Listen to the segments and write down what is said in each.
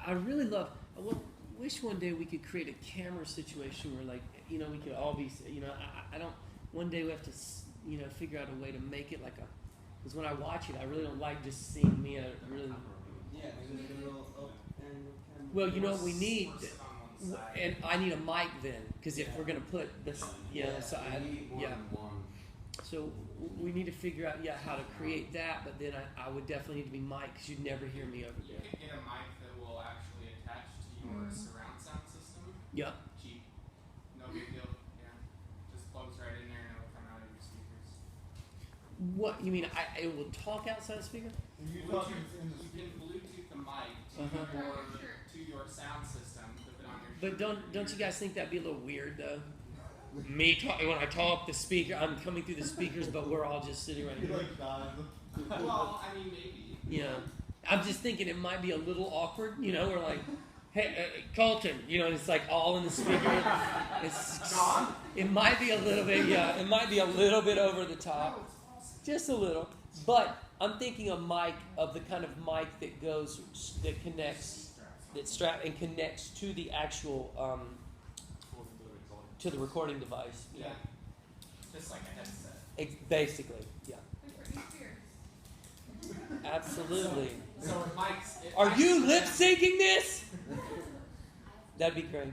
I really love. Well, wish one day we could create a camera situation where, like, we could all be. I don't. One day we have to, figure out a way to make it like a. Because when I watch it, I really don't like just seeing me. I really. Yeah, maybe a little up and. Well, you know what we need, and I need a mic then, because if we're gonna put this, so So we need to figure out, how to create that. But then I would definitely need to be mic, because you'd never hear me over there. You can get a mic that will actually attach to your surround sound system. Yeah. Cheap. No big deal. Yeah. Just plugs right in there and it'll come out of your speakers. What you mean? It will talk outside the speaker? You can Bluetooth the mic to your sound system. Put it on your. But don't you guys think that'd be a little weird though? Me when I talk, the speaker, I'm coming through the speakers, but we're all just sitting right here. Well, I mean, maybe. Yeah, I'm just thinking it might be a little awkward. We're like, hey, Colton, and it's like all in the speaker. It might be a little bit, it might be a little bit over the top, just a little. But I'm thinking of the kind of mic that connects to the actual. To the recording device. Yeah. Just like a headset. Basically, yeah. Absolutely. So Are you lip syncing this? That'd be great.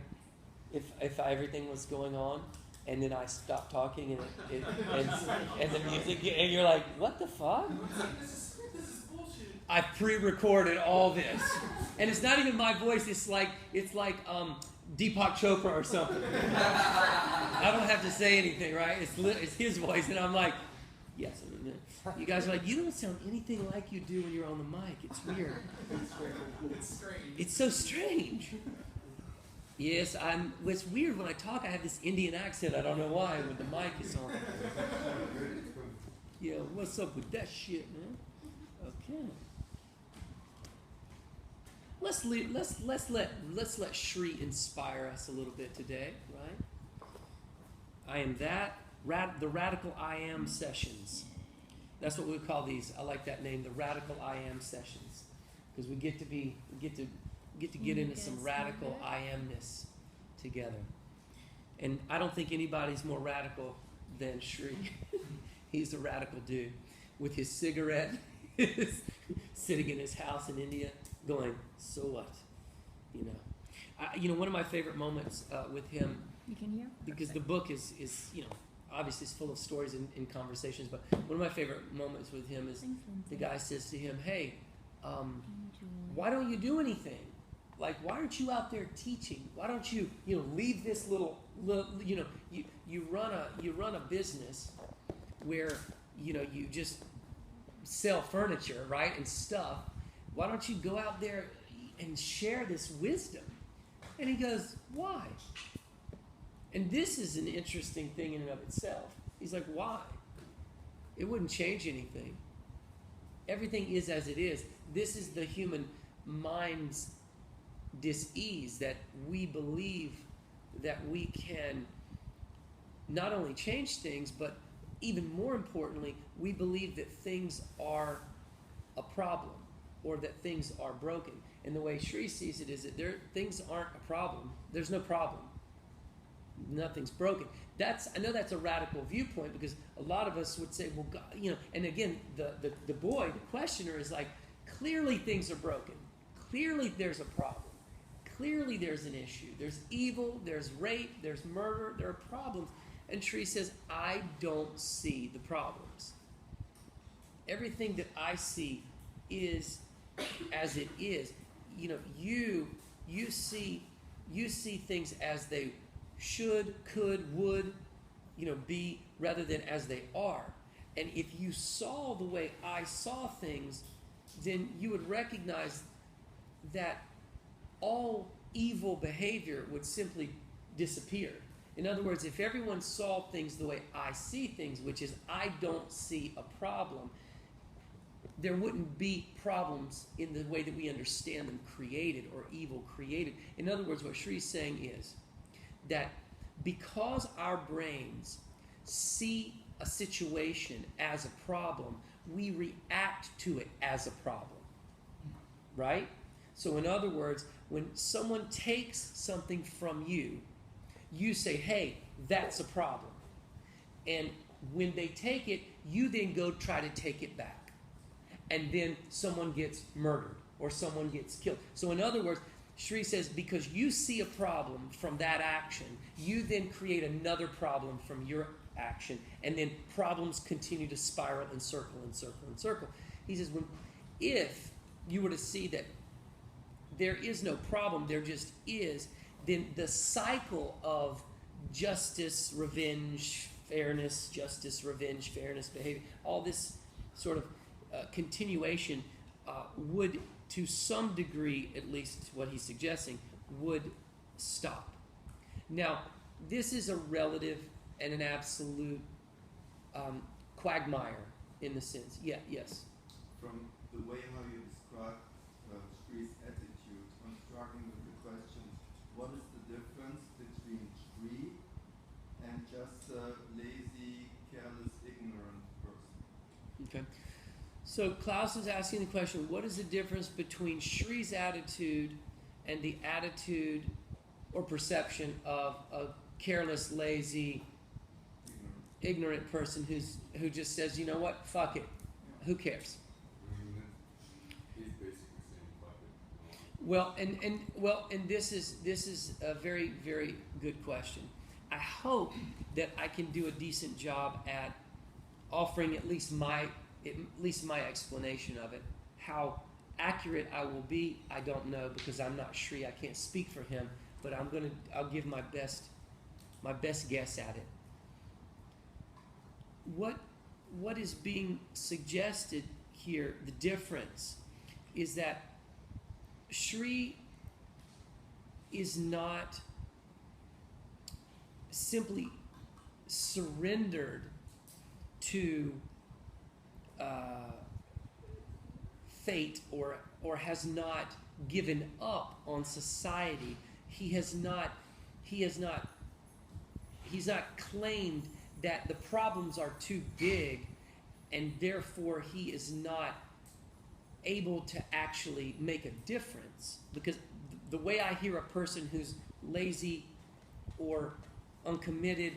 If everything was going on and then I stopped talking and the music and you're like, what the fuck? This is bullshit. I pre-recorded all this. And it's not even my voice, it's like Deepak Chopra or something. I don't have to say anything, right? It's his voice, and I'm like, yes. You guys are like, you don't sound anything like you do when you're on the mic. It's weird. It's strange. It's so strange. Yes, it's weird when I talk. I have this Indian accent. I don't know why when the mic is on. Yeah, what's up with that shit, man? Okay. Let's let Shri inspire us a little bit today, right? I am the Radical I Am sessions. That's what we call these. I like that name, the Radical I Am sessions, because we get to get into some radical I Amness together. And I don't think anybody's more radical than Shri. He's a radical dude with his cigarette, sitting in his house in India. Going, so what? One of my favorite moments with him, you can hear? Because the book is obviously it's full of stories and conversations, but one of my favorite moments with him is the guy says to him, hey, why don't you do anything? Like, why aren't you out there teaching? Why don't you, leave this little you run a business where, you just sell furniture, right, and stuff. Why don't you go out there and share this wisdom? And he goes, why? And this is an interesting thing in and of itself. He's like, why? It wouldn't change anything. Everything is as it is. This is the human mind's dis-ease, that we believe that we can not only change things, but even more importantly, we believe that things are a problem, or that things are broken. And the way Shri sees it is that things aren't a problem. There's no problem. Nothing's broken. I know that's a radical viewpoint, because a lot of us would say, well, God, and again, the questioner is like, clearly things are broken. Clearly there's a problem. Clearly there's an issue. There's evil, there's rape, there's murder, there are problems. And Shri says, I don't see the problems. Everything that I see is as it is. You see things as they should, could, would, be, rather than as they are. And if you saw the way I saw things, then you would recognize that all evil behavior would simply disappear. In other words, if everyone saw things the way I see things, which is I don't see a problem, there wouldn't be problems in the way that we understand them created, or evil created. In other words, what Shri's saying is that because our brains see a situation as a problem, we react to it as a problem. Right? So in other words, when someone takes something from you, you say, hey, that's a problem. And when they take it, you then go try to take it back. And then someone gets murdered or someone gets killed. So in other words, Shri says, because you see a problem from that action, you then create another problem from your action, and then problems continue to spiral and circle and circle and circle. He says, if you were to see that there is no problem, there just is, then the cycle of justice, revenge, fairness, justice, revenge, fairness, behavior, all this sort of continuation would, to some degree, at least what he's suggesting, would stop. Now, this is a relative and an absolute quagmire in the sense. Yeah, yes. From the way how you describe Shri's attitude on struggling with the question, what is the difference between Shri and just a lazy, careless, ignorant person? Okay. So Klaus is asking the question, what is the difference between Shri's attitude and the attitude or perception of a careless, lazy, ignorant person who just says, you know what, fuck it, who cares? He's basically saying fuck it. And this is a very, very good question. I hope that I can do a decent job at offering at least my explanation of it. How accurate I will be, I don't know, because I'm not Shri. I can't speak for him, but I'll give my best guess at it. What is being suggested here, the difference, is that Shri is not simply surrendered to fate or has not given up on society. He's not claimed that the problems are too big and therefore he is not able to actually make a difference. Because the way I hear a person who's lazy or uncommitted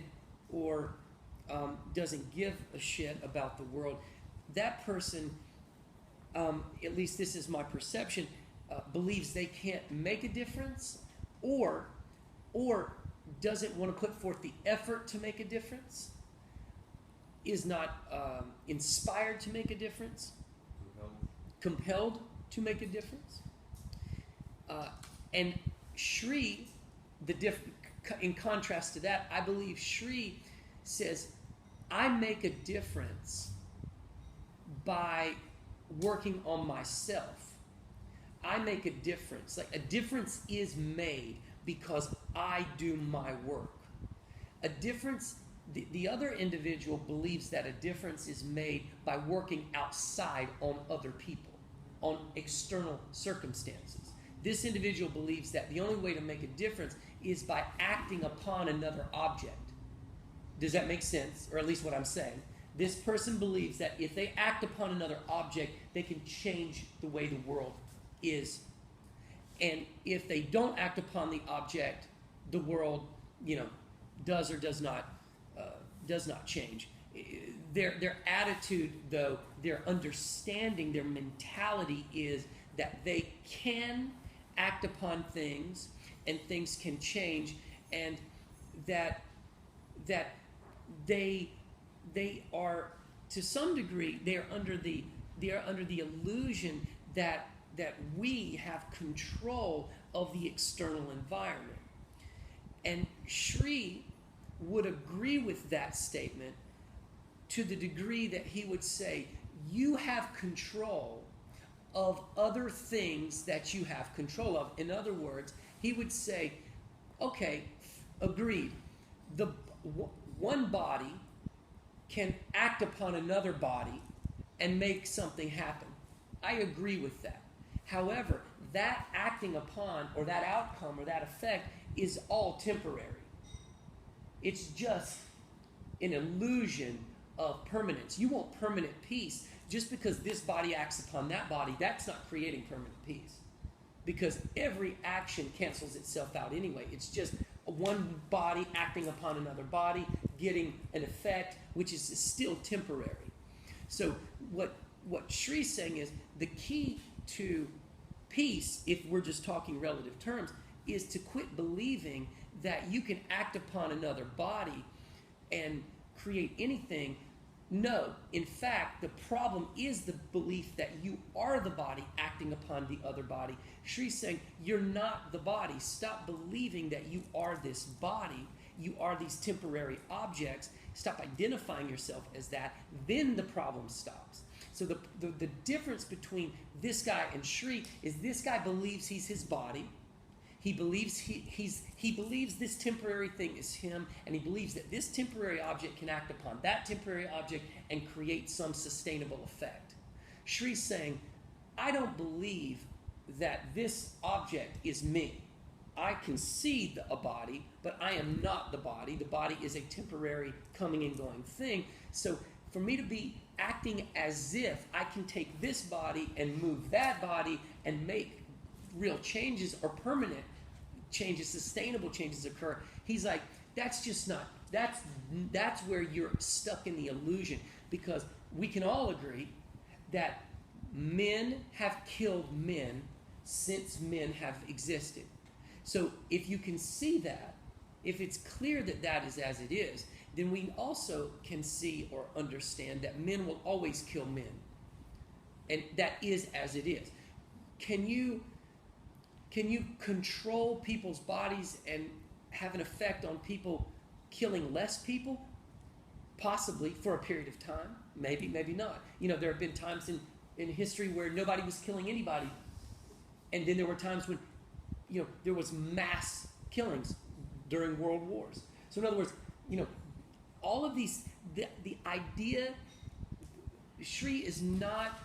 or doesn't give a shit about the world, that person, at least this is my perception, believes they can't make a difference or doesn't want to put forth the effort to make a difference, is not inspired to make a difference, compelled to make a difference. And Shri, in contrast to that, I believe Shri says, I make a difference by working on myself. I make a difference. Like, a difference is made because I do my work. A difference, the other individual believes that a difference is made by working outside on other people, on external circumstances. This individual believes that the only way to make a difference is by acting upon another object. Does that make sense? Or at least what I'm saying. This person believes that if they act upon another object, they can change the way the world is. And if they don't act upon the object, the world, does or does not change. Their attitude, though, their understanding, their mentality is that they can act upon things and things can change, and that they are, to some degree, they are under the illusion that we have control of the external environment. And Shri would agree with that statement to the degree that he would say, you have control of other things that you have control of. In other words, he would say, okay, agreed. The one body can act upon another body and make something happen. I agree with that. However, that acting upon, or that outcome, or that effect is all temporary. It's just an illusion of permanence. You want permanent peace. just because this body acts upon that body, that's not creating permanent peace. Because every action cancels itself out anyway. It's just one body acting upon another body, getting an effect, which is still temporary. So what Shree's saying is the key to peace, if we're just talking relative terms, is to quit believing that you can act upon another body and create anything. No, in fact, the problem is the belief that you are the body acting upon the other body. Shree's saying, you're not the body. Stop believing that you are this body. You are these temporary objects. Stop identifying yourself as that. Then the problem stops. So the difference between this guy and Shree is this guy believes he's his body. He believes he believes this temporary thing is him, and he believes that this temporary object can act upon that temporary object and create some sustainable effect. Shree's saying, I don't believe that this object is me. I can see a body, but I am not the body. The body is a temporary coming and going thing. So for me to be acting as if I can take this body and move that body and make real changes or permanent changes, sustainable changes occur, he's like, that's just not, that's where you're stuck in the illusion. Because we can all agree that men have killed men since men have existed. So if you can see that, if it's clear that that is as it is, then we also can see or understand that men will always kill men. And that is as it is. Can you control people's bodies and have an effect on people killing less people? Possibly, for a period of time. Maybe, maybe not. You know, there have been times in history where nobody was killing anybody. And then there were times when, you know, there was mass killings during world wars. So in other words, you know, all of these, the idea, Shree is not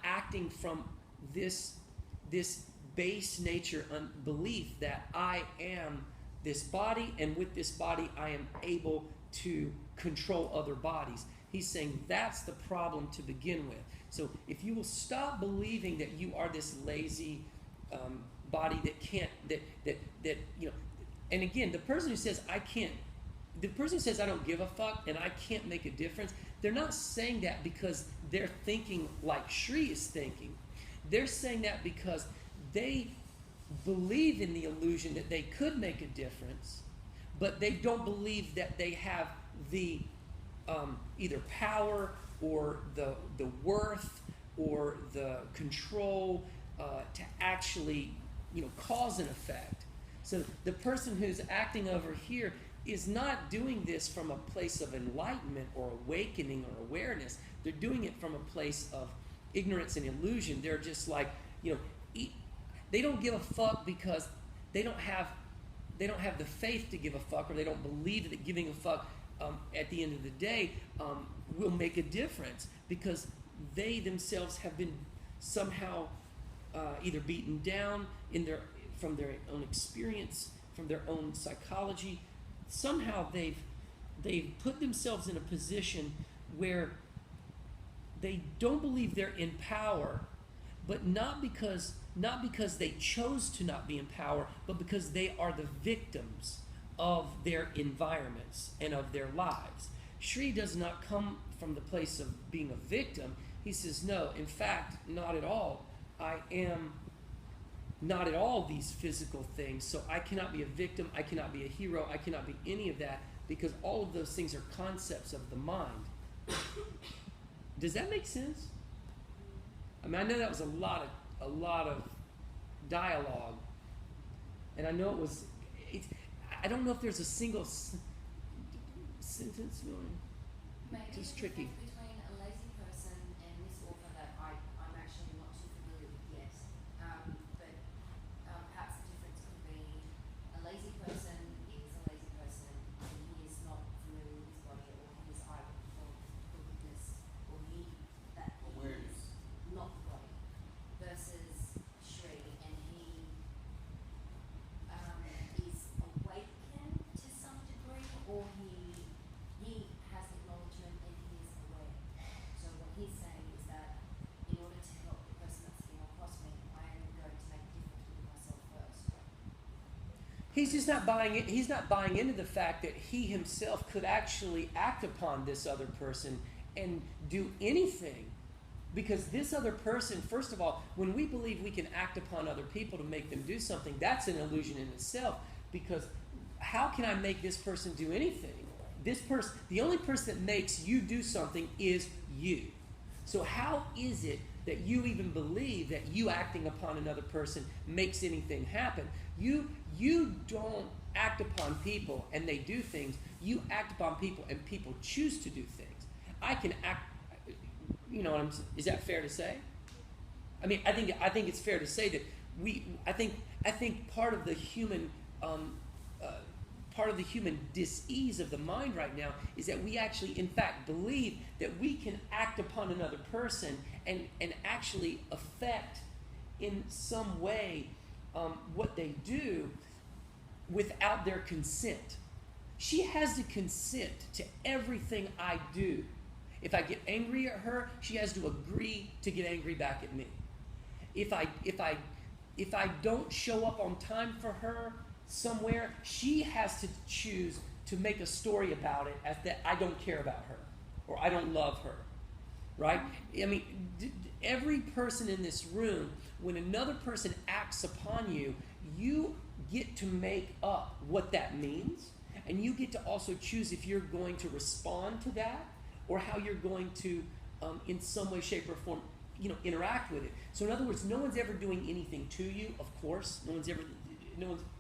acting from this base nature belief that I am this body, and with this body I am able to control other bodies. He's saying that's the problem to begin with. So if you will stop believing that you are this lazy body that can't, that you know, and again, the person who says I can't, the person who says I don't give a fuck and I can't make a difference, they're not saying that because they're thinking like Shree is thinking. They're saying that because they believe in the illusion that they could make a difference, but they don't believe that they have the either power or the worth or the control to actually, you know, cause an effect. So the person who's acting over here is not doing this from a place of enlightenment or awakening or awareness. They're doing it from a place of ignorance and illusion. They're just like, you know, they don't give a fuck because they don't have the faith to give a fuck, or they don't believe that giving a fuck at the end of the day will make a difference, because they themselves have been somehow either beaten down from their own experience, from their own psychology. Somehow they've put themselves in a position where they don't believe they're in power, but not because they chose to not be in power, but because they are the victims of their environments and of their lives. Shree does not come from the place of being a victim. He says, no, in fact, not at all. I am not at all these physical things, so I cannot be a victim, I cannot be a hero, I cannot be any of that, because all of those things are concepts of the mind. Does that make sense? I mean, I know that was a lot of dialogue, and I know it was. I don't know if there's a single sentence going. Maybe It's the tricky. difference between a lazy person and this author that I'm actually not too familiar with yet. But perhaps the difference could be a lazy person is a lazy person and he is not familiar with his body, or he is either forgiveness, or he that he Awareness. is not the body, versus Shree, and he is awakened to some degree, or he has acknowledgement and he is aware He's just not buying it. He's not buying into the fact that he himself could actually act upon this other person and do anything. Because this other person, first of all, when we believe we can act upon other people to make them do something, that's an illusion in itself. Because how can I make this person do anything? This person, the only person that makes you do something is you. So how is it that you even believe that you acting upon another person makes anything happen? You don't act upon people and they do things. You act upon people and people choose to do things. I can act. You know, is that fair to say? I mean, I think it's fair to say that I think part of the human dis-ease of the mind right now is that we actually, in fact, believe that we can act upon another person and actually affect in some way what they do without their consent. She has to consent to everything I do. If I get angry at her, she has to agree to get angry back at me. If I don't show up on time for her somewhere, she has to choose to make a story about it as that I don't care about her or I don't love her. Right? I mean, every person in this room, when another person acts upon you, you get to make up what that means, and you get to also choose if you're going to respond to that or how you're going to, in some way, shape, or form, interact with it. So in other words, no one's ever doing anything to you, of course. No one's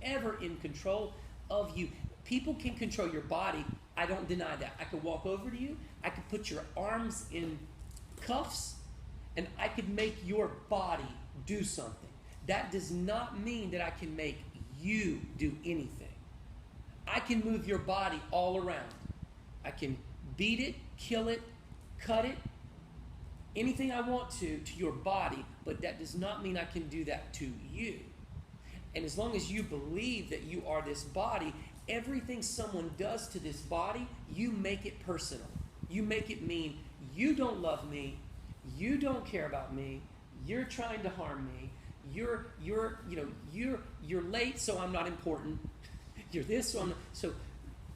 ever in control of you. People can control your body. I don't deny that. I could walk over to you. I could put your arms in cuffs, and I could make your body do something. That does not mean that I can make you do anything. I can move your body all around. I can beat it, kill it, cut it, anything I want to your body, but that does not mean I can do that to you. And as long as you believe that you are this body, everything someone does to this body, you make it personal. You make it mean you don't love me, you don't care about me, you're trying to harm me, you're late, so I'm not important. You're this, so I'm not. So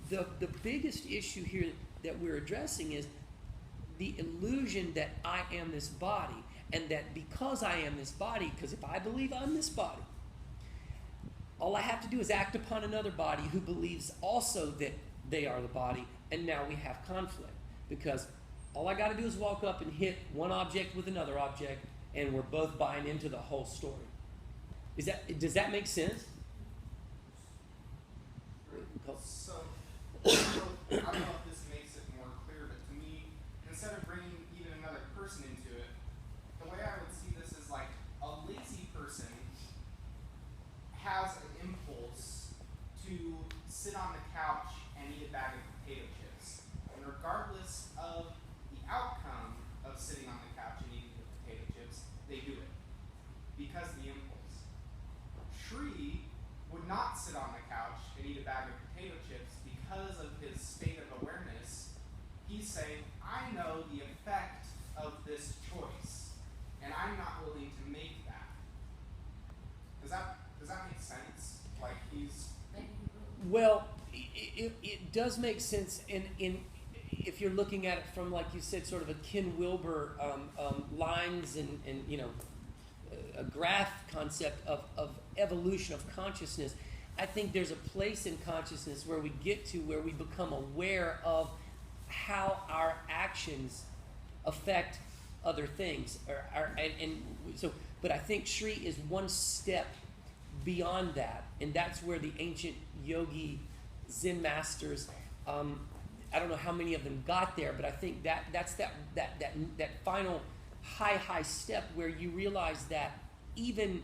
the biggest issue here that we're addressing is the illusion that I am this body, and that because I am this body, because if I believe I'm this body, all I have to do is act upon another body who believes also that they are the body, and now we have conflict. Because all I got to do is walk up and hit one object with another object, and we're both buying into the whole story. Does that make sense? So, I don't know if this makes it more clear, but to me, instead of bringing even another person into it, the way I would see this is like a lazy person has an impulse to sit on the couch and eat a bag of potato chips. And regardless of the outcome of sitting on the couch and eating the potato chips, they do it because of the impulse. Shri would not sit on the couch and eat a bag of potato chips because of his state of awareness. He's saying, I know the effect of this choice, and I'm not willing to make that. Does that make sense? Like he's... Well, it does make sense in if you're looking at it from, like you said, sort of a Ken Wilber lines and a graph concept of evolution of consciousness. I think there's a place in consciousness where we get to where we become aware of how our actions affect other things. But I think Shri is one step beyond that, and that's where the ancient yogi Zen masters, I don't know how many of them got there, but I think that's that final high step where you realize that even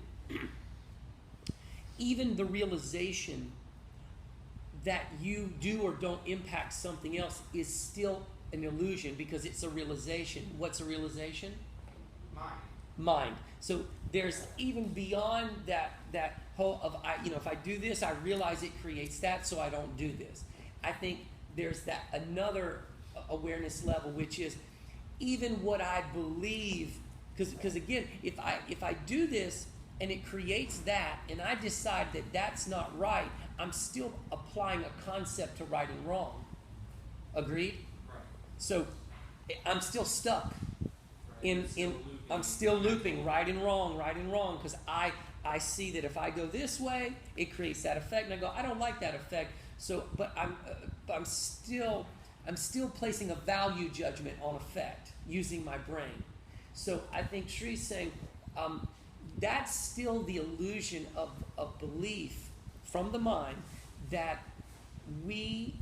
the realization that you do or don't impact something else is still an illusion because it's a realization. What's a realization? Mind. So there's even beyond that whole of if I do this, I realize it creates that, so I don't do this. I think there's that another awareness level, which is even what I believe, because again, if I do this and it creates that, and I decide that that's not right, I'm still applying a concept to right and wrong. Agreed? Right. So I'm still stuck Right. I'm still looping right and wrong, because I see that if I go this way, it creates that effect, and I go, I don't like that effect. So, but I'm still placing a value judgment on effect using my brain. So I think Shree's saying that's still the illusion of belief from the mind that we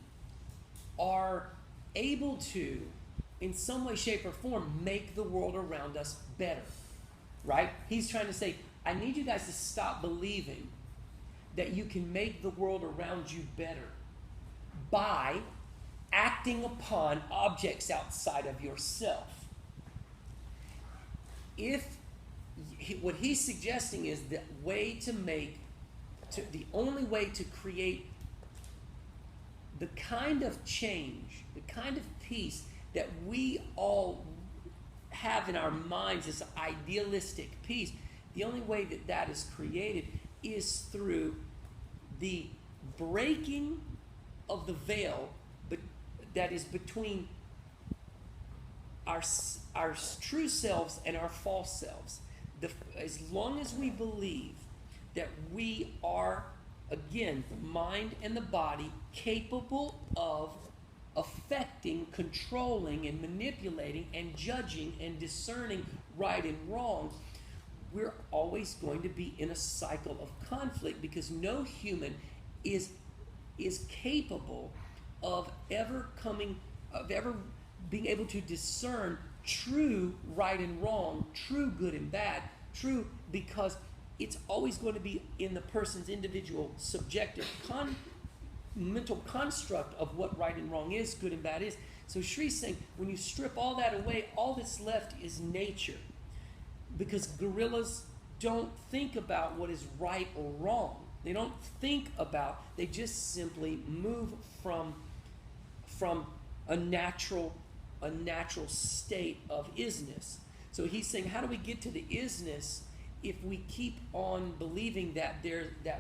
are able to, in some way, shape, or form, make the world around us better. Right? He's trying to say, I need you guys to stop believing that you can make the world around you better by acting upon objects outside of yourself. What he's suggesting is the only way to create the kind of change, the kind of peace that we all have in our minds, this idealistic peace, the only way that is created is through the breaking of the veil that is between our true selves and our false selves. As long as we believe that we are, again, the mind and the body, capable of affecting, controlling, and manipulating, and judging, and discerning right and wrong, we're always going to be in a cycle of conflict, because no human is capable of ever being able to discern true right and wrong, true good and bad, true, because it's always going to be in the person's individual subjective mental construct of what right and wrong is, good and bad is. So Shree's saying, when you strip all that away, all that's left is nature. Because gorillas don't think about what is right or wrong. They don't think about, they just simply move from a natural state of isness. So he's saying, how do we get to the isness if we keep on believing that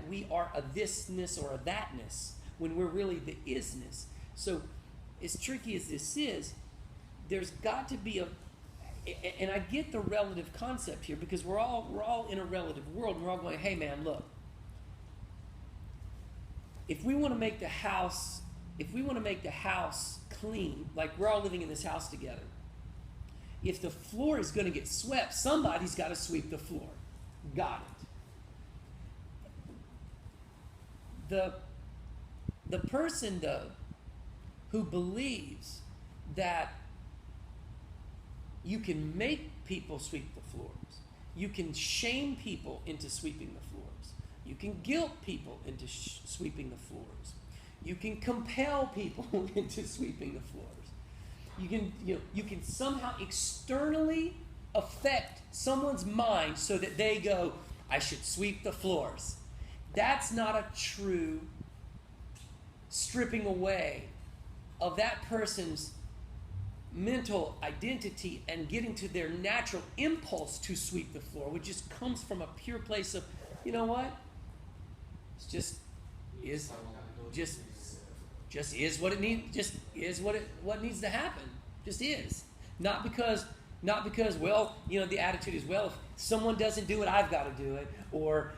we are a thisness or a thatness, when we're really the isness? So as tricky as this is, there's got to be and I get the relative concept here, because we're all in a relative world, and we're all going, hey man, look, if we want to make the house clean, like we're all living in this house together, if the floor is going to get swept, somebody's got to sweep the floor. Got it. The person, though, who believes that you can make people sweep the floors, you can shame people into sweeping the floors, you can guilt people into sweeping the floors, you can compel people into sweeping the floors, you can somehow externally affect someone's mind so that they go, I should sweep the floors. That's not a true stripping away of that person's mental identity and getting to their natural impulse to sweep the floor, which just comes from a pure place of, you know what? It's just is what it needs. Just is what needs to happen. Just is. Not because well, the attitude is, well, if someone doesn't do it, I've got to do it, or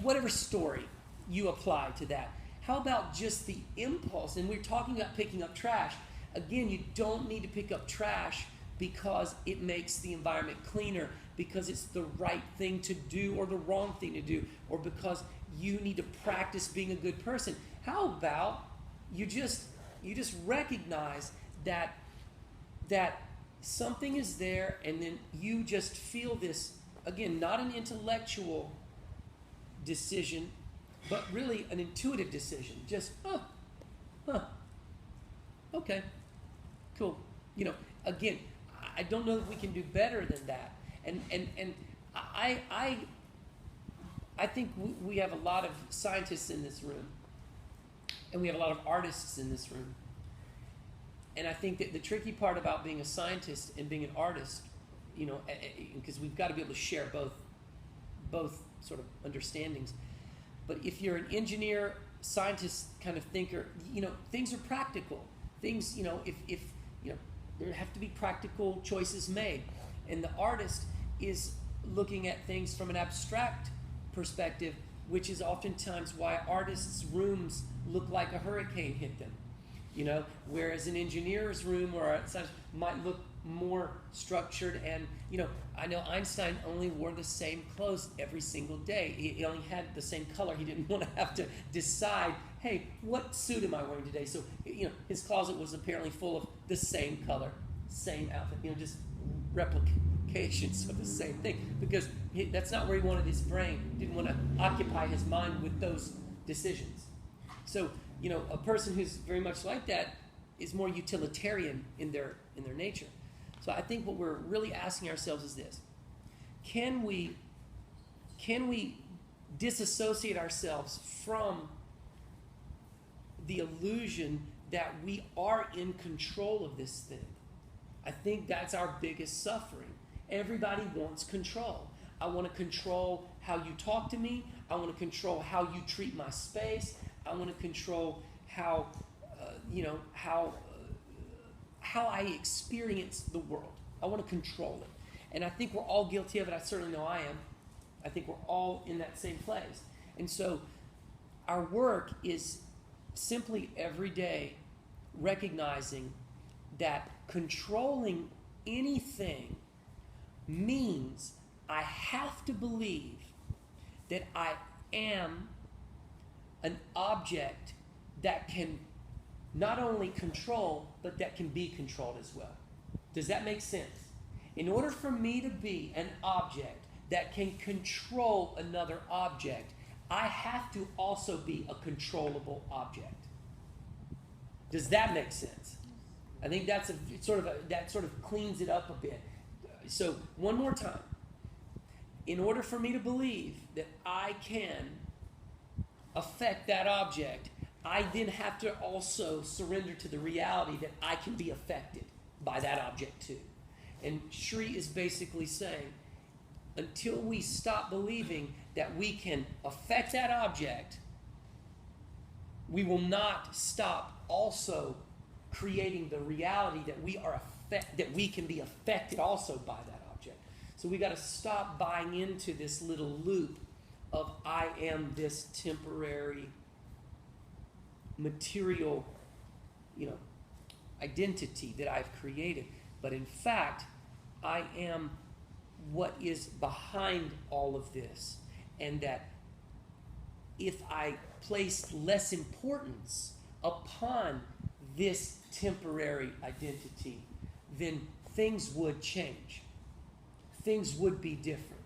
whatever story you apply to that. How about just the impulse? And we're talking about picking up trash. Again, you don't need to pick up trash because it makes the environment cleaner, because it's the right thing to do or the wrong thing to do, or because you need to practice being a good person. How about you just recognize that something is there, and then you just feel this, again, not an intellectual decision, but really an intuitive decision. Just, okay, cool. Again, I don't know if we can do better than that. And I think we have a lot of scientists in this room, and we have a lot of artists in this room. And I think that the tricky part about being a scientist and being an artist because we've got to be able to share both sort of understandings. But if you're an engineer, scientist kind of thinker, things are practical. Things, if there have to be practical choices made. And the artist is looking at things from an abstract perspective, which is oftentimes why artists' rooms look like a hurricane hit them. Whereas an engineer's room or a science might look more structured. And, I know Einstein only wore the same clothes every single day. He only had the same color. He didn't want to have to decide, hey, what suit am I wearing today? So, his closet was apparently full of the same color, same outfit, just replications of the same thing. Because that's not where he wanted his brain. He didn't want to occupy his mind with those decisions. So, a person who's very much like that is more utilitarian in their nature. So I think what we're really asking ourselves is this: Can we disassociate ourselves from the illusion that we are in control of this thing? I think that's our biggest suffering. Everybody wants control. I want to control how you talk to me. I want to control how you treat my space. I want to control how I experience the world. I want to control it. And I think we're all guilty of it. I certainly know I am. I think we're all in that same place. And so our work is simply every day recognizing that controlling anything means I have to believe that I am an object that can not only control, but that can be controlled as well. Does that make sense? In order for me to be an object that can control another object, I have to also be a controllable object. Does that make sense? I think that sort of cleans it up a bit. So one more time. In order for me to believe that I can affect that object, I then have to also surrender to the reality that I can be affected by that object too. And Shri is basically saying, until we stop believing that we can affect that object, we will not stop also creating the reality that that we can be affected also by that object. So we got to stop buying into this little loop of I am this temporary material, identity that I've created. But in fact, I am what is behind all of this. And that if I placed less importance upon this temporary identity, then things would change. Things would be different.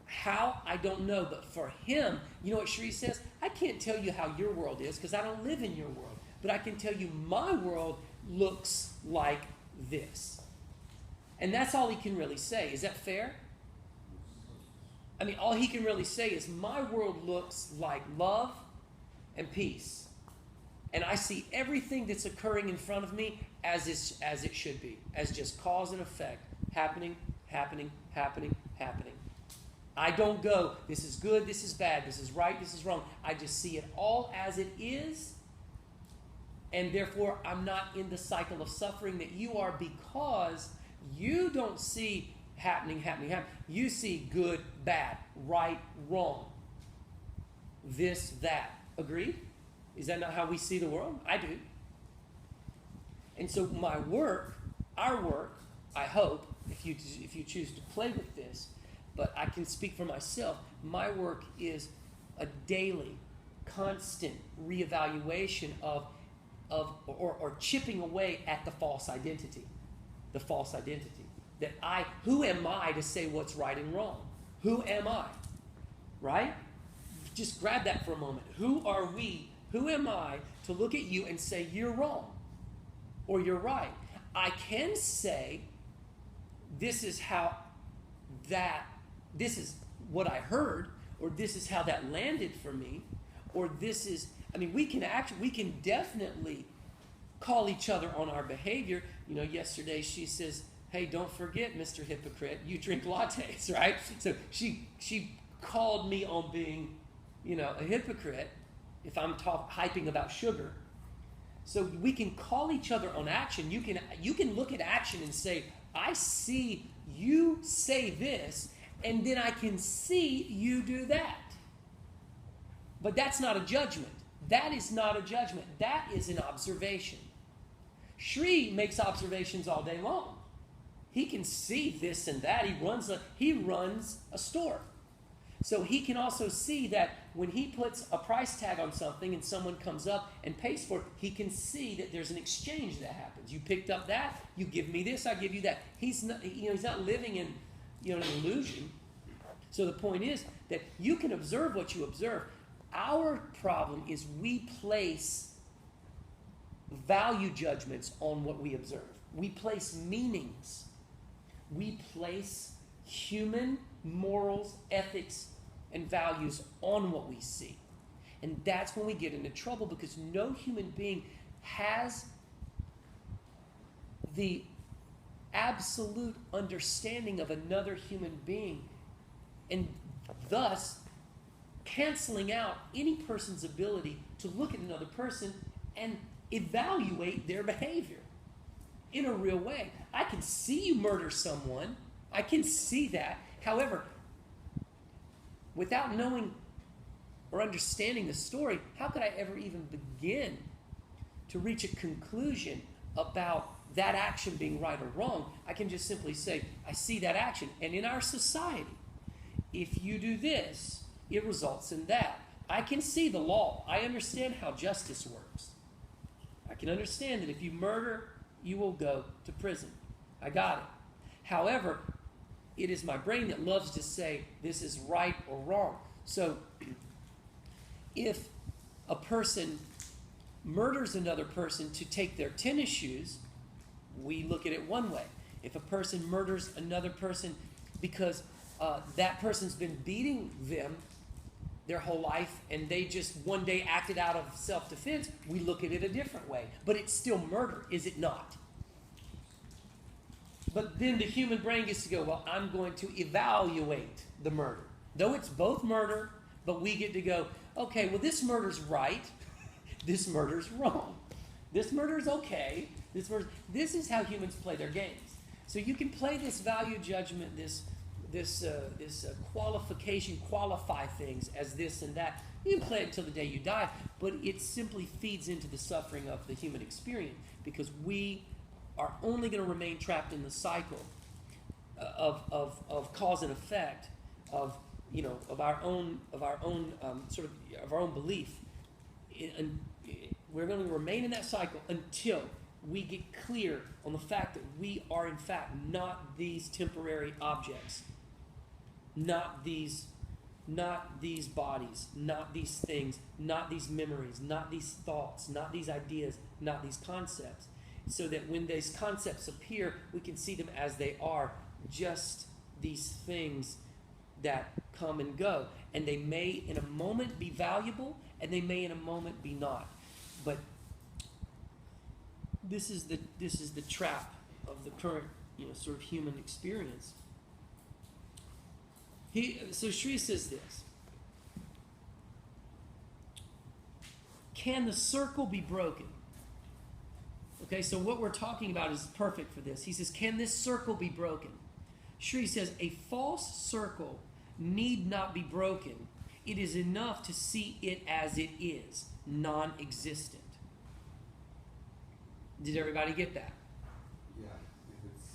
How? I don't know. But for him, you know what Shri says? I can't tell you how your world is because I don't live in your world. But I can tell you my world looks like this. And that's all he can really say. Is that fair? I mean, all he can really say is my world looks like love and peace. And I see everything that's occurring in front of me as it should be, as just cause and effect, happening. I don't go, this is good, this is bad, this is right, this is wrong. I just see it all as it is, and therefore I'm not in the cycle of suffering that you are, because you don't see happening. You see good, bad, right, wrong, this, that. Agreed? Is that not how we see the world? I do. And so my work, our work, I hope, if you choose to play with this, but I can speak for myself, my work is a daily, constant reevaluation of chipping away at the false identity. The false identity. That who am I to say what's right and wrong? Who am I? Right? Just grab that for a moment. Who are we? Who am I to look at you and say you're wrong or you're right? I can say this is what I heard, or this is how that landed for me, or this is, we can definitely call each other on our behavior. Yesterday she says, hey, don't forget, Mr. Hypocrite, you drink lattes, right? So she called me on being, a hypocrite if I'm hyping about sugar. So we can call each other on action. You can look at action and say, I see you say this, and then I can see you do that. But that's not a judgment. That is not a judgment. That is an observation. Shri makes observations all day long. He can see this and that. He runs a store. So he can also see that when he puts a price tag on something and someone comes up and pays for it, he can see that there's an exchange that happens. You picked up that, you give me this, I give you that. He's not living in an illusion. So the point is that you can observe what you observe. Our problem is we place value judgments on what we observe. We place meanings. We place human morals, ethics, and values on what we see. And that's when we get into trouble, because no human being has the absolute understanding of another human being, and thus canceling out any person's ability to look at another person and evaluate their behavior in a real way. I can see you murder someone. I can see that. However, without knowing or understanding the story, how could I ever even begin to reach a conclusion about that action being right or wrong? I can just simply say, I see that action. And in our society, if you do this, it results in that. I can see the law. I understand how justice works. I can understand that if you murder, you will go to prison. I got it. However, it is my brain that loves to say this is right or wrong. So if a person murders another person to take their tennis shoes, we look at it one way. If a person murders another person because that person's been beating them their whole life and they just one day acted out of self-defense, we look at it a different way. But it's still murder, is it not? But then the human brain gets to go, well, I'm going to evaluate the murder. Though it's both murder, but we get to go, okay, well, this murder's right. This murder's wrong. This murder's okay. This is how humans play their games. So you can play this value judgment, this qualification, qualify things as this and that. You can play it until the day you die, but it simply feeds into the suffering of the human experience, because we are only going to remain trapped in the cycle of cause and effect of our own belief. And we're going to remain in that cycle until we get clear on the fact that we are in fact not these temporary objects, not these bodies, not these things, not these memories, not these thoughts, not these ideas, not these concepts. So that when these concepts appear, we can see them as they are, just these things that come and go. And they may in a moment be valuable, and they may in a moment be not. But this is the trap of the current sort of human experience. So Shri says this: can the circle be broken? Okay, so what we're talking about is perfect for this. He says, can this circle be broken? Shri says, a false circle need not be broken. It is enough to see it as it is, non-existent. Did everybody get that? Yeah, if it's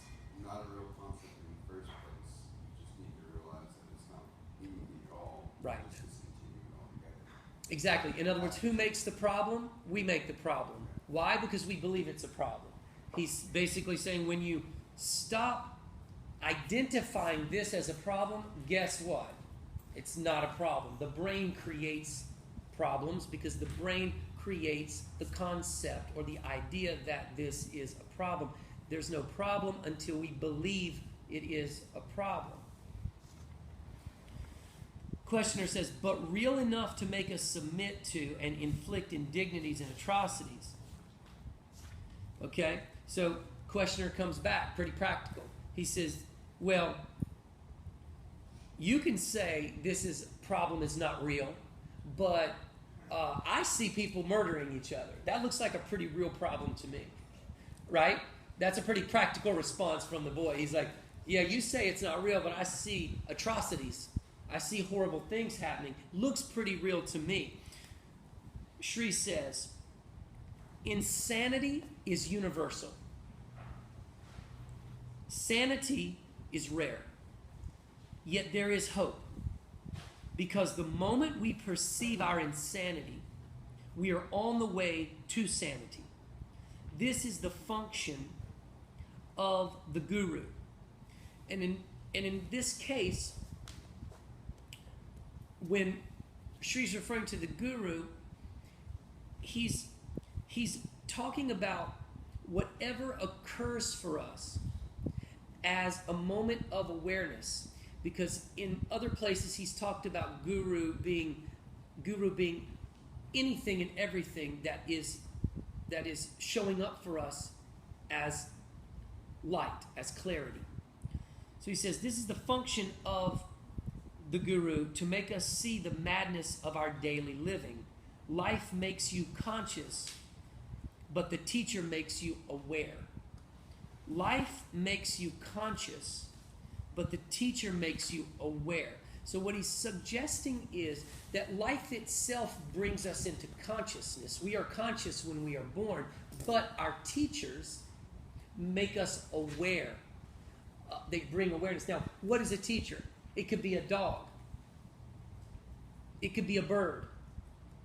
not a real concept in the first place, you just need to realize that it's not being at all. Right. It's just continuing altogether. Exactly. In other words, who makes the problem? We make the problem. Why? Because we believe it's a problem. He's basically saying when you stop identifying this as a problem, guess what? It's not a problem. The brain creates problems because the brain creates the concept or the idea that this is a problem. There's no problem until we believe it is a problem. Questioner says, but real enough to make us submit to and inflict indignities and atrocities. Okay, so questioner comes back, pretty practical. he says, well, you can say this problem is not real, but I see people murdering each other. That looks like a pretty real problem to me, right? That's a pretty practical response from the boy. He's like, yeah, you say it's not real, but I see atrocities. I see horrible things happening. Looks pretty real to me. Shri says, insanity is universal. Sanity is rare. Yet there is hope. Because the moment we perceive our insanity, we are on the way to sanity. This is the function of the guru. And in this case, when Shri's referring to the guru, he's talking about whatever occurs for us as a moment of awareness. Because in other places he's talked about guru being anything and everything that is showing up for us as light, as clarity. So he says this is the function of the guru, to make us see the madness of our daily living. Life makes you conscious, but the teacher makes you aware. Life makes you conscious, but the teacher makes you aware. So what he's suggesting is that life itself brings us into consciousness. We are conscious when we are born, but our teachers make us aware. They bring awareness. Now, what is a teacher? It could be a dog. It could be a bird.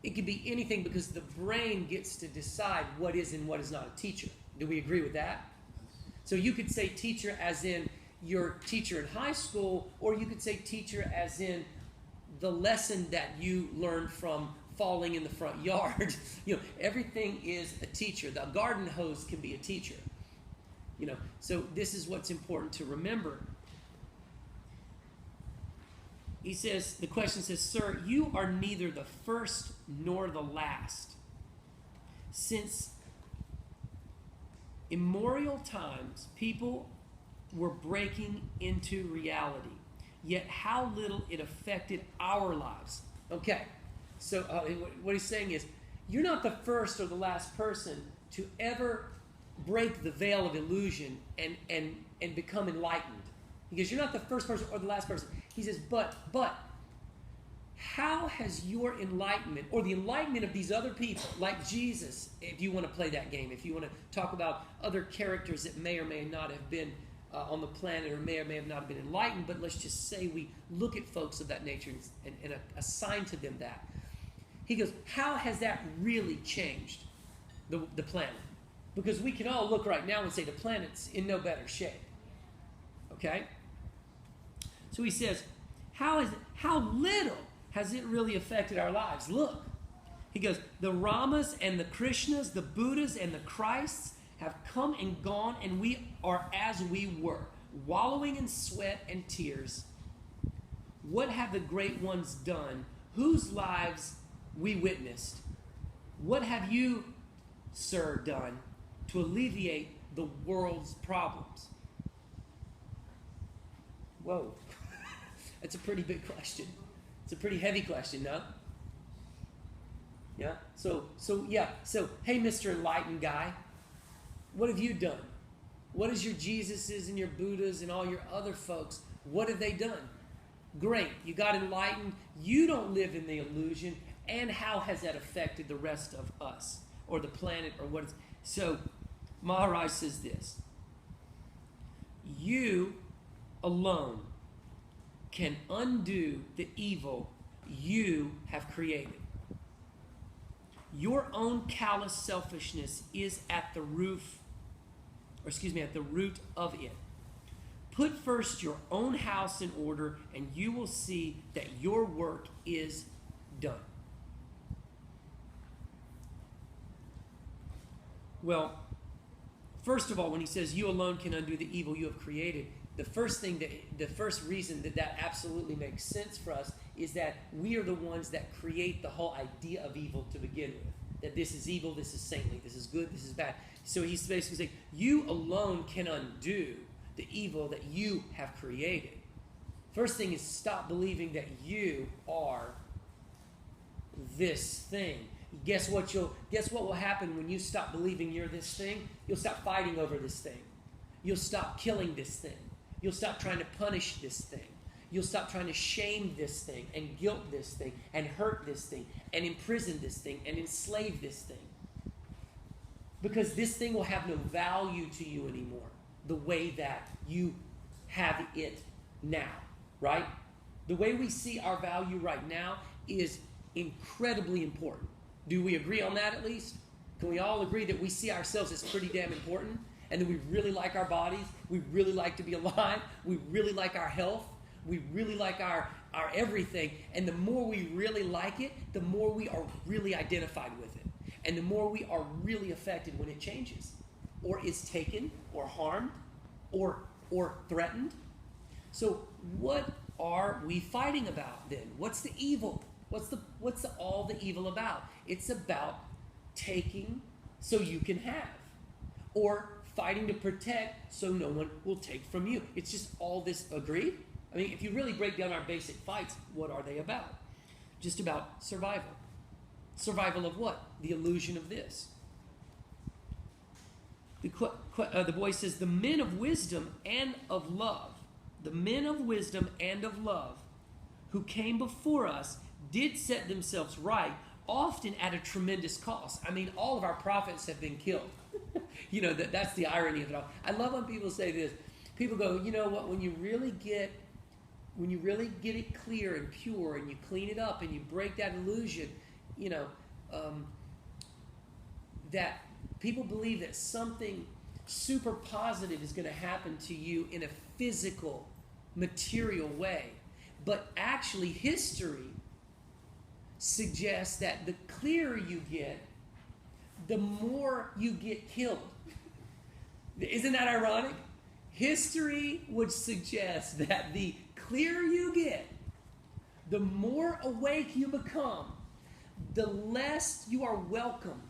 It could be anything, because the brain gets to decide what is and what is not a teacher. Do we agree with that? So you could say teacher as in your teacher in high school, or you could say teacher as in the lesson that you learned from falling in the front yard. Everything is a teacher. The garden hose can be a teacher. So this is what's important to remember. He says, the question says, sir, you are neither the first nor the last. Since immemorial times, people were breaking into reality, yet how little it affected our lives. Okay, so what he's saying is, you're not the first or the last person to ever break the veil of illusion and become enlightened. Because you're not the first person or the last person. He says, but how has your enlightenment, or the enlightenment of these other people, like Jesus, if you want to play that game, if you want to talk about other characters that may or may not have been on the planet, or may have not been enlightened, but let's just say we look at folks of that nature and assign to them that. He goes, how has that really changed the planet? Because we can all look right now and say the planet's in no better shape. Okay? So he says, how little has it really affected our lives? Look. He goes, the Ramas and the Krishnas, the Buddhas and the Christs have come and gone, and we are as we were, wallowing in sweat and tears. What have the great ones done, whose lives we witnessed? What have you, sir, done to alleviate the world's problems? Whoa. That's a pretty big question. It's a pretty heavy question, no? Yeah? So, hey, Mr. Enlightened guy, what have you done? What is your Jesuses and your Buddhas and all your other folks, what have they done? Great, you got enlightened. You don't live in the illusion. And how has that affected the rest of us or the planet or what is... So, Maharaj says this. You alone can undo the evil you have created. Your own callous selfishness is at the root of it. Put first your own house in order, and you will see that your work is done. Well, first of all, when he says you alone can undo the evil you have created, the first reason that absolutely makes sense for us is that we are the ones that create the whole idea of evil to begin with. That this is evil, this is saintly, this is good, this is bad. So he's basically saying, you alone can undo. the evil that you have created. First thing is stop believing that you are this thing. Guess what will happen when you stop believing you're this thing? You'll stop fighting over this thing. You'll stop killing this thing. You'll stop trying to punish this thing. You'll stop trying to shame this thing and guilt this thing and hurt this thing and imprison this thing and enslave this thing. Because this thing will have no value to you anymore the way that you have it now, right? The way we see our value right now is incredibly important. Do we agree on that at least? Can we all agree that we see ourselves as pretty damn important and that we really like our bodies, we really like to be alive, we really like our health, we really like our everything, and the more we really like it, the more we are really identified with it, and the more we are really affected when it changes or is taken or harmed or threatened. So what are we fighting about then? What's the evil? What's all the evil about? It's about taking so you can have, or fighting to protect so no one will take from you. It's just all this. Agreed? I mean, if you really break down our basic fights, what are they about? Just about survival. Survival of what? The illusion of this. The boy says, the men of wisdom and of love, the men of wisdom and of love who came before us did set themselves right, often at a tremendous cost. I mean, all of our prophets have been killed. You know, that's the irony of it all. I love when people say this. People go, you know what, when you really get it clear and pure and you clean it up and you break that illusion, you know, that people believe that something super positive is going to happen to you in a physical, material way. But actually, history suggests that the clearer you get, the more you get killed. Isn't that ironic? History would suggest that the clearer you get, the more awake you become, the less you are welcome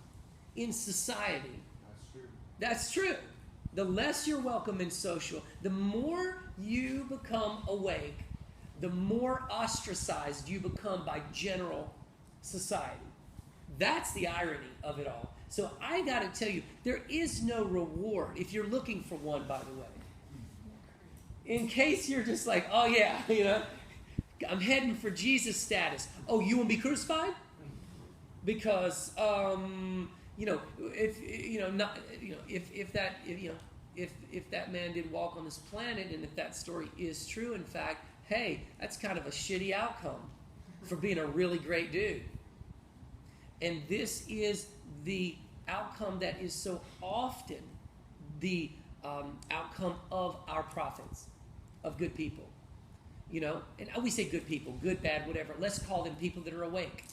in society. That's true. That's true. The less you're welcome in social, the more you become awake, the more ostracized you become by general society. That's the irony of it all. So I got to tell you, there is no reward if you're looking for one, by the way. In case you're just like, oh yeah, you know, I'm heading for Jesus status. Oh, you want to be crucified? Because you know, if that man did walk on this planet, and if that story is true, in fact, hey, that's kind of a shitty outcome for being a really great dude. And this is the outcome that is so often the outcome of our prophets, of good people. You know, and we say good people, good, bad, whatever. Let's call them people that are awake,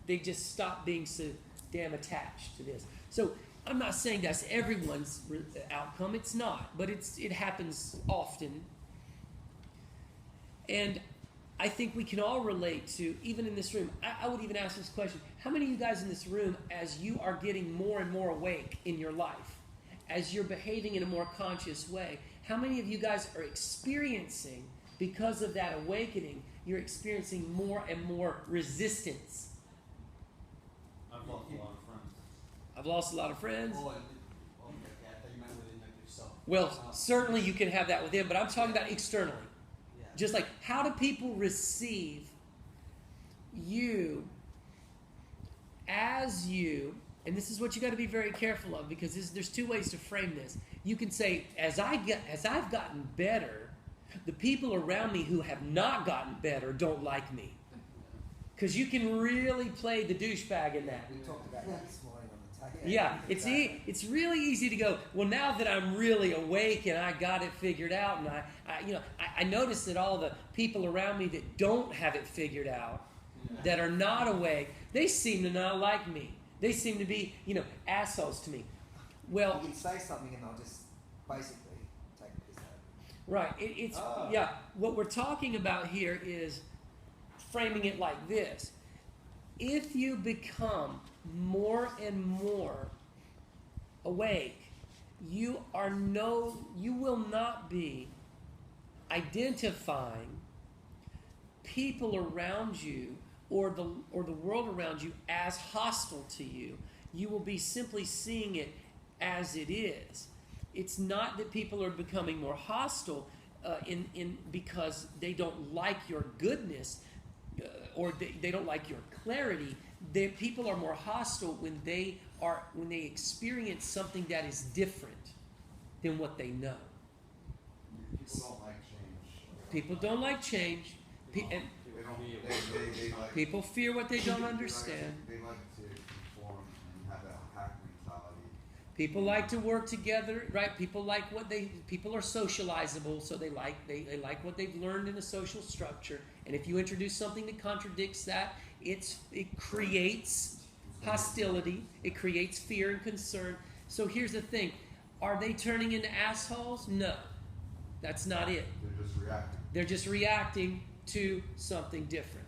they just stop being so damn attached to this. So I'm not saying that's everyone's outcome. It's not, but it happens often. And I think we can all relate to, even in this room, I would even ask this question. How many of you guys in this room, as you are getting more and more awake in your life, as you're behaving in a more conscious way, how many of you guys are experiencing, because of that awakening, you're experiencing more and more resistance? I've lost a lot of friends. I've lost a lot of friends. Oh, okay, I thought you meant within like yourself. Well, certainly you can have that within, but I'm talking about externally. Yeah. Just like, how do people receive you as you? And this is what you got to be very careful of, because there's two ways to frame this. You can say, as I've gotten better, the people around me who have not gotten better don't like me. Because you can really play the douchebag in that. We talked about that this morning on the table. Yeah, it's really easy to go, well, now that I'm really awake and I got it figured out, and I notice that all the people around me that don't have it figured out, that are not awake, they seem to not like me. They seem to be, assholes to me. Well, you can say something and they'll just basically take the piss out of it. Right. What we're talking about here is framing it like this. If you become more and more awake, you will not be identifying people around you or the world around you as hostile to you. You will be simply seeing it as it is. It's not that people are becoming more hostile because they don't like your goodness or they don't like your clarity. People are more hostile when they experience something that is different than what they know. People don't like change. People don't like change. And people fear what they don't understand. They like to conform and have that hack mentality. People like to work together, right? People like people are socializable, so they like what they've learned in a social structure. And if you introduce something that contradicts that, it creates hostility, it creates fear and concern. So here's the thing. Are they turning into assholes? No. That's not it. They're just reacting. They're just reacting to something different.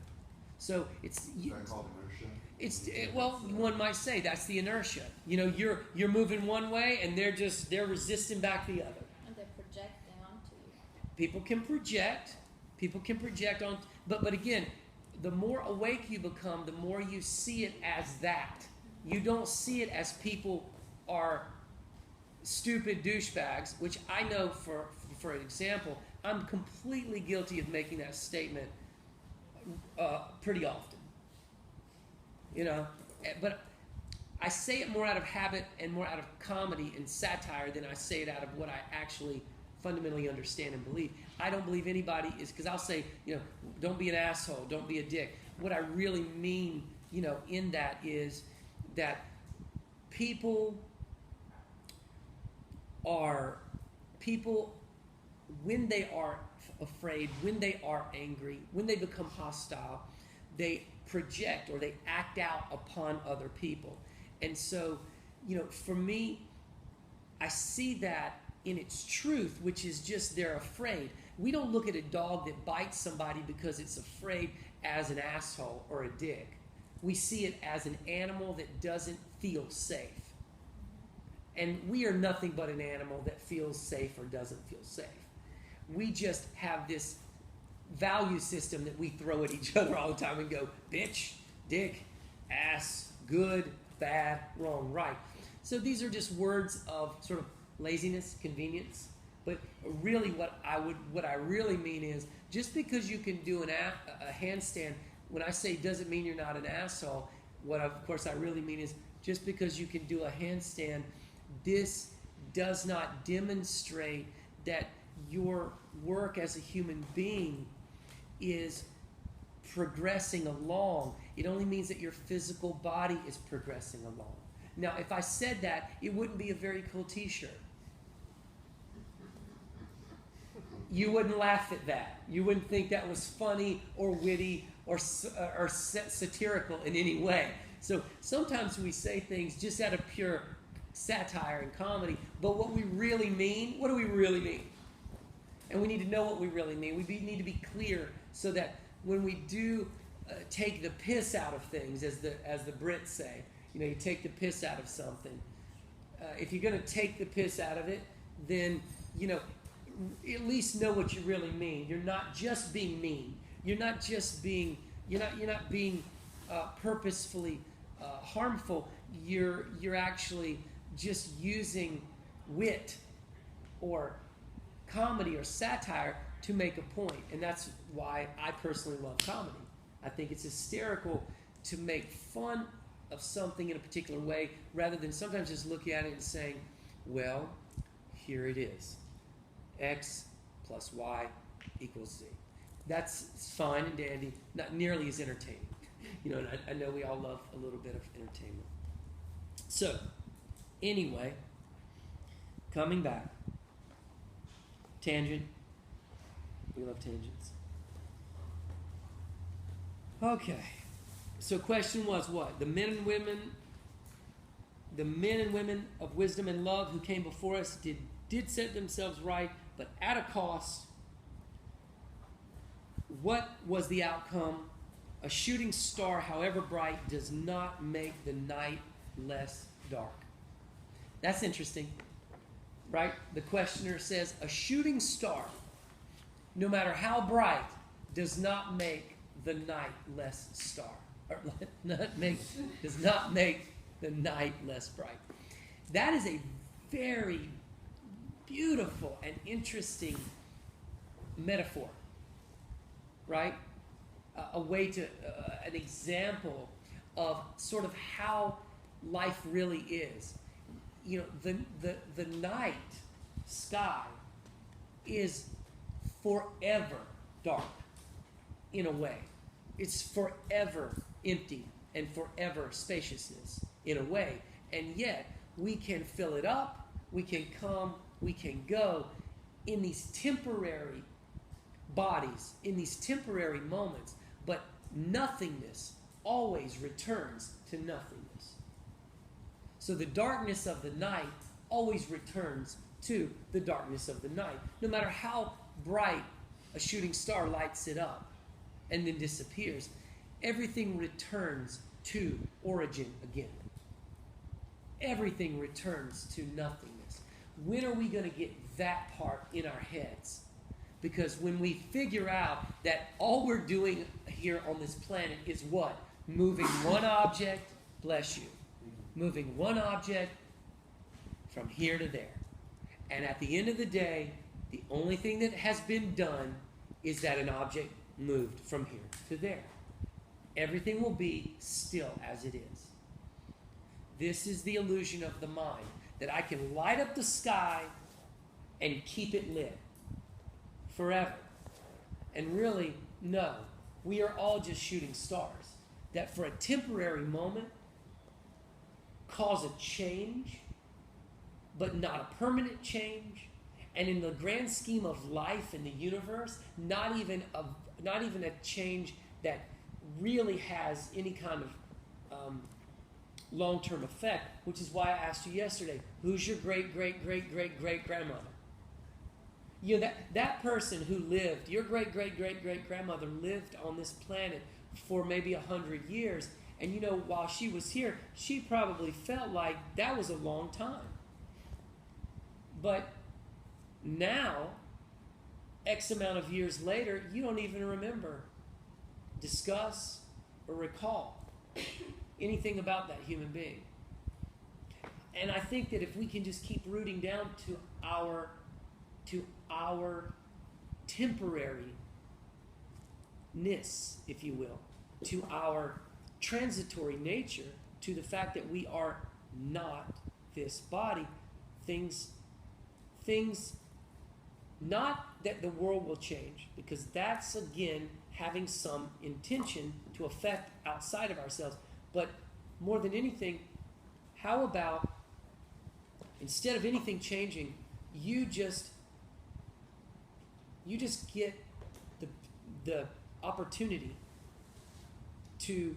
So it's Is that called inertia? well, one might say that's the inertia. You know, you're moving one way and they're resisting back the other. And they're projecting onto you. People can project on, but again, the more awake you become, the more you see it as that. You don't see it as people are stupid douchebags, which I know for an example, I'm completely guilty of making that statement pretty often. You know, but I say it more out of habit and more out of comedy and satire than I say it out of what I actually fundamentally understand and believe. I don't believe anybody is, because I'll say, you know, don't be an asshole, don't be a dick. What I really mean, you know, in that is that people, when they are afraid, when they are angry, when they become hostile, they project or they act out upon other people. And so, you know, for me, I see that in its truth, which is just they're afraid. We don't look at a dog that bites somebody because it's afraid as an asshole or a dick. We see it as an animal that doesn't feel safe. And we are nothing but an animal that feels safe or doesn't feel safe. We just have this value system that we throw at each other all the time and go, bitch, dick, ass, good, bad, wrong, right. So these are just words of sort of laziness, convenience. But really what I really mean is, just because you can do a handstand, when I say doesn't mean you're not an asshole, what of course I really mean is, just because you can do a handstand, this does not demonstrate that your work as a human being is progressing along. It only means that your physical body is progressing along. Now, if I said that, it wouldn't be a very cool t-shirt. You wouldn't laugh at that. You wouldn't think that was funny or witty or satirical in any way. So sometimes we say things just out of pure satire and comedy, but what we really mean, what do we really mean? And we need to know what we really mean. We need to be clear so that when we do take the piss out of things, as the Brits say, you know, you take the piss out of something. If you're going to take the piss out of it, then, you know, at least know what you really mean. You're not just being mean. You're not just being. You're not being purposefully harmful. You're actually just using wit or comedy or satire to make a point, and that's why I personally love comedy. I think it's hysterical to make fun of something in a particular way rather than sometimes just looking at it and saying, well, here it is. X plus Y equals Z. That's fine and dandy, not nearly as entertaining. You know, and I know we all love a little bit of entertainment. So, anyway, coming back. Tangent. We love tangents. Okay. So question was what? The men and women of wisdom and love who came before us did set themselves right, but at a cost. What was the outcome? A shooting star, however bright, does not make the night less dark. That's interesting. right? The questioner says, a shooting star, no matter how bright, does not make the night less star. Or does not make the night less bright. That is a very beautiful and interesting metaphor, right? A way to, an example of sort of how life really is. You know, the night sky is forever dark in a way. It's forever empty and forever spaciousness in a way. And yet, we can fill it up, we can come, we can go in these temporary bodies, in these temporary moments, but nothingness always returns to nothingness. So the darkness of the night always returns to the darkness of the night. No matter how bright a shooting star lights it up and then disappears, everything returns to origin again. Everything returns to nothingness. When are we going to get that part in our heads? Because when we figure out that all we're doing here on this planet is what? Moving one object, bless you, moving one object from here to there. And at the end of the day, the only thing that has been done is that an object moved from here to there. Everything will be still as it is. This is the illusion of the mind, that I can light up the sky and keep it lit forever. And really, no, we are all just shooting stars that for a temporary moment cause a change, but not a permanent change. And in the grand scheme of life in the universe, not even a change that really has any kind of long-term effect, which is why I asked you yesterday, who's your great-great-great-great-great-grandmother? You know, that person who lived, your great-great-great-great-grandmother lived on this planet for maybe 100 years, and you know, while she was here, she probably felt like that was a long time. But now, X amount of years later, you don't even remember, discuss, or recall anything about that human being. And I think that if we can just keep rooting down to our temporariness, if you will, to our transitory nature, to the fact that we are not this body, things, not that the world will change, because that's, again, having some intention to affect outside of ourselves. But more than anything, how about, instead of anything changing, you just get the opportunity to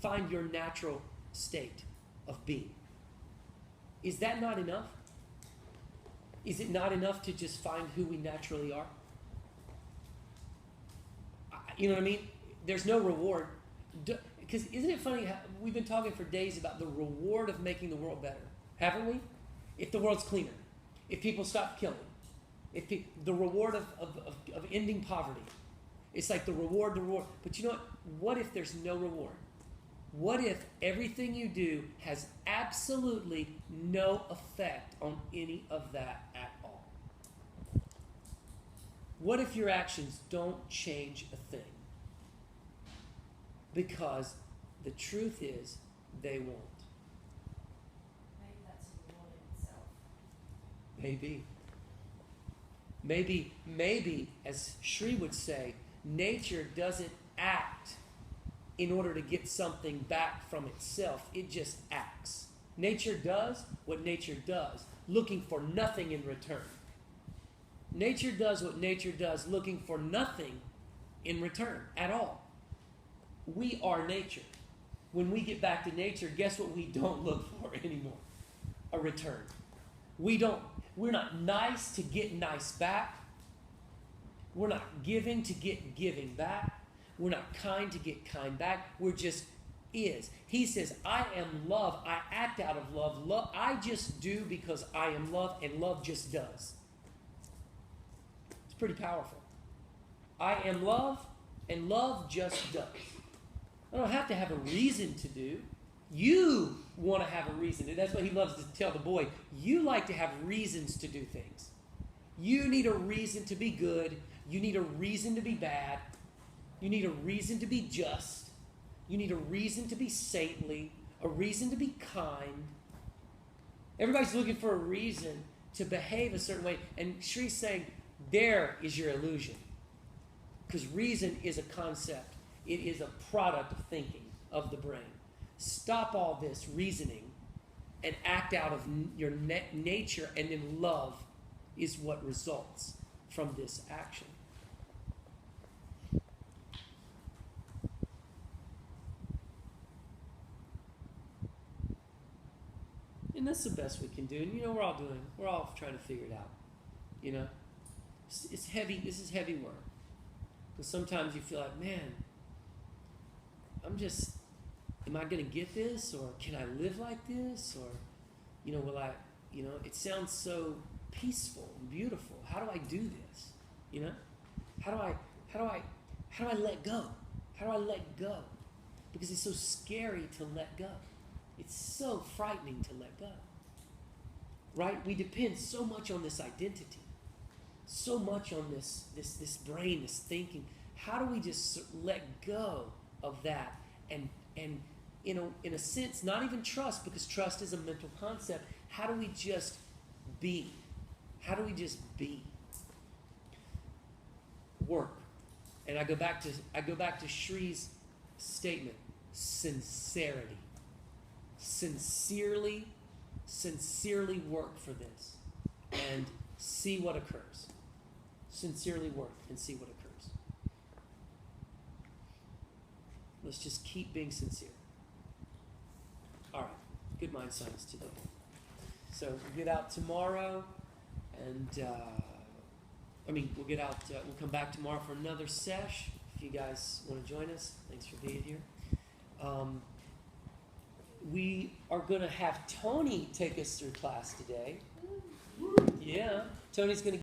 find your natural state of being. Is that not enough? Is it not enough to just find who we naturally are? You know what I mean? There's no reward. Because isn't it funny how we've been talking for days about the reward of making the world better, haven't we? If the world's cleaner, if people stop killing, the reward of ending poverty. It's like the reward. But you know what? What if there's no reward? What if everything you do has absolutely no effect on any of that at all? What if your actions don't change a thing? Because the truth is, they won't. Maybe that's a reward in itself. Maybe, as Shri would say, nature doesn't act in order to get something back from itself. It just acts. Nature does what nature does, looking for nothing in return. Nature does what nature does, looking for nothing in return at all. We are nature. When we get back to nature, guess what we don't look for anymore? A return. We're not nice to get nice back. We're not giving to get giving back. We're not kind to get kind back. We're just is. He says, I am love. I act out of love. Love. I just do because I am love, and love just does. It's pretty powerful. I am love, and love just does. I don't have to have a reason to do. You want to have a reason. And that's what he loves to tell the boy. You like to have reasons to do things. You need a reason to be good. You need a reason to be bad. You need a reason to be just. You need a reason to be saintly. A reason to be kind. Everybody's looking for a reason to behave a certain way. And Shri's saying, there is your illusion. Because reason is a concept. It is a product of thinking, of the brain. Stop all this reasoning and act out of your nature, and then love is what results from this action. And that's the best we can do. And we're all trying to figure it out. It's heavy. This is heavy work. Because sometimes you feel like, man, am I going to get this? Or can I live like this? Or, will I, it sounds so peaceful and beautiful. How do I do this? How do I let go? How do I let go? Because it's so scary to let go. It's so frightening to let go. Right? We depend so much on this identity. So much on this brain, this thinking. How do we just let go of that and in a sense, not even trust, because trust is a mental concept. How do we just be? How do we just be? Work. And I go back to Shri's statement. Sincerity. Sincerely work for this and see what occurs. Sincerely work and see what occurs. Let's just keep being sincere. All right. Good mind science today. So we'll get out tomorrow, and we'll get out. We'll come back tomorrow for another sesh. If you guys want to join us, thanks for being here. We are going to have Tony take us through class today. Yeah, Tony's going to